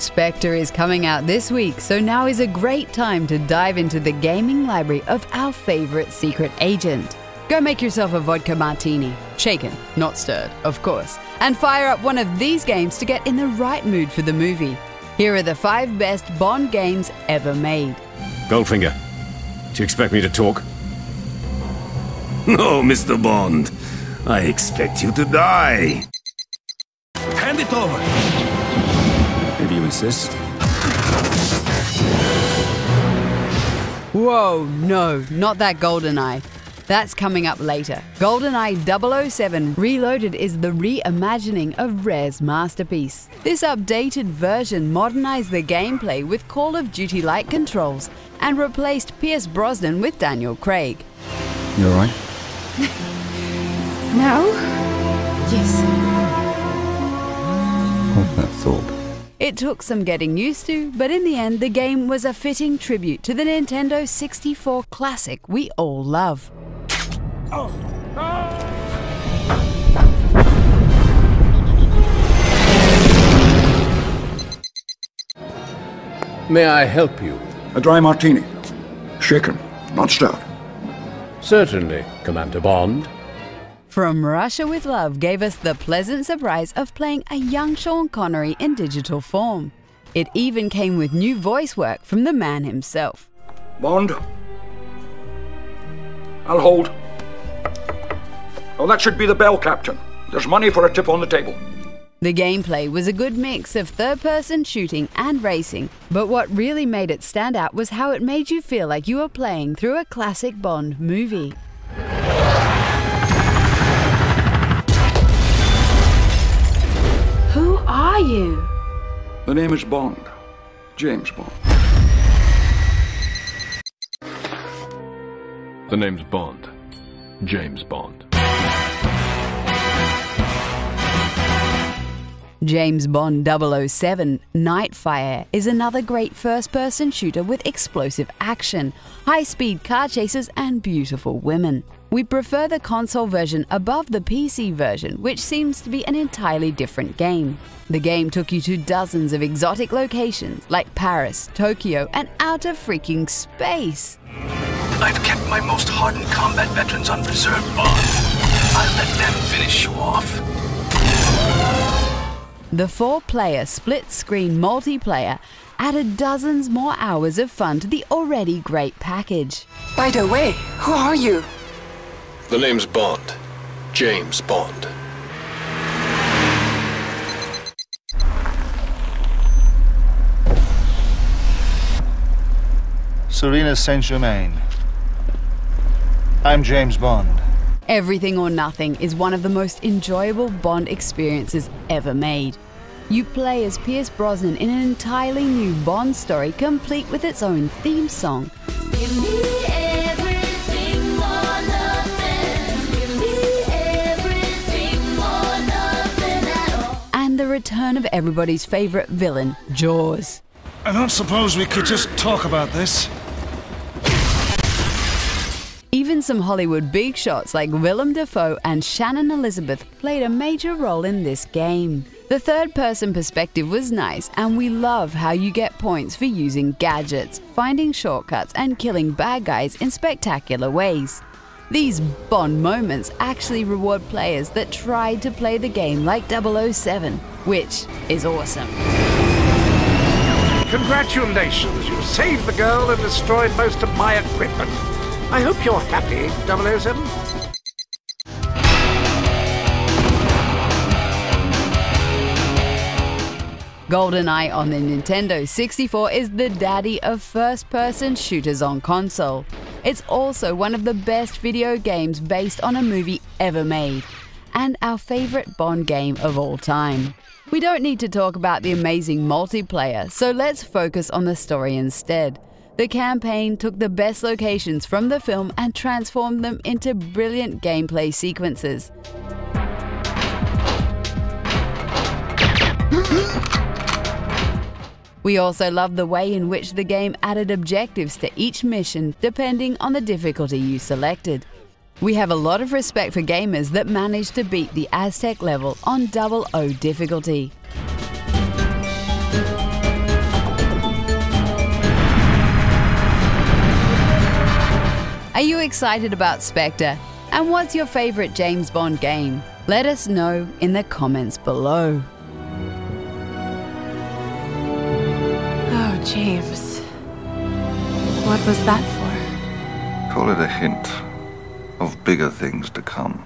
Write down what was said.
Spectre is coming out this week, so now is a great time to dive into the gaming library of our favorite secret agent. Go make yourself a vodka-martini, shaken, not stirred, of course, and fire up one of these games to get in the right mood for the movie. Here are the 5 best Bond games ever made. Goldfinger, do you expect me to talk? No, Mr. Bond. I expect you to die. Hand it over. If you insist. Whoa, no, not that GoldenEye. That's coming up later. GoldenEye 007 Reloaded is the reimagining of Rare's masterpiece. This updated version modernized the gameplay with Call of Duty-like controls and replaced Pierce Brosnan with Daniel Craig. You alright? No? Yes. Hold that thought. It took some getting used to, but in the end, the game was a fitting tribute to the Nintendo 64 classic we all love. May I help you? A dry martini. Shaken, not stirred. Certainly, Commander Bond. From Russia with Love gave us the pleasant surprise of playing a young Sean Connery in digital form. It even came with new voice work from the man himself. Bond. I'll hold. Oh, that should be the bell, Captain. There's money for a tip on the table. The gameplay was a good mix of third-person shooting and racing, but what really made it stand out was how it made you feel like you were playing through a classic Bond movie. Who are you? The name is Bond. James Bond. The name's Bond. James Bond. James Bond 007 Nightfire is another great first-person shooter with explosive action, high-speed car chases, and beautiful women. We prefer the console version above the PC version, which seems to be an entirely different game. The game took you to dozens of exotic locations like Paris, Tokyo, and outer freaking space. I've kept my most hardened combat veterans on reserve, Bond. I'll let them finish you off. The 4-player split-screen multiplayer added dozens more hours of fun to the already great package. By the way, who are you? The name's Bond. James Bond. Serena Saint-Germain. I'm James Bond. Everything or Nothing is one of the most enjoyable Bond experiences ever made. You play as Pierce Brosnan in an entirely new Bond story complete with its own theme song. Give me everything or nothing. Give me everything or nothing at all. And the return of everybody's favorite villain, Jaws. I don't suppose we could just talk about this. Even some Hollywood big shots like Willem Dafoe and Shannon Elizabeth played a major role in this game. The third-person perspective was nice, and we love how you get points for using gadgets, finding shortcuts, and killing bad guys in spectacular ways. These Bond moments actually reward players that tried to play the game like 007, which is awesome. Congratulations, you saved the girl and destroyed most of my equipment. I hope you're happy, 007. GoldenEye on the Nintendo 64 is the daddy of first-person shooters on console. It's also one of the best video games based on a movie ever made, and our favorite Bond game of all time. We don't need to talk about the amazing multiplayer, so let's focus on the story instead. The campaign took the best locations from the film and transformed them into brilliant gameplay sequences. We also love the way in which the game added objectives to each mission depending on the difficulty you selected. We have a lot of respect for gamers that managed to beat the Aztec level on 00 difficulty. Are you excited about Spectre? And what's your favorite James Bond game? Let us know in the comments below. Oh, James. What was that for? Call it a hint of bigger things to come.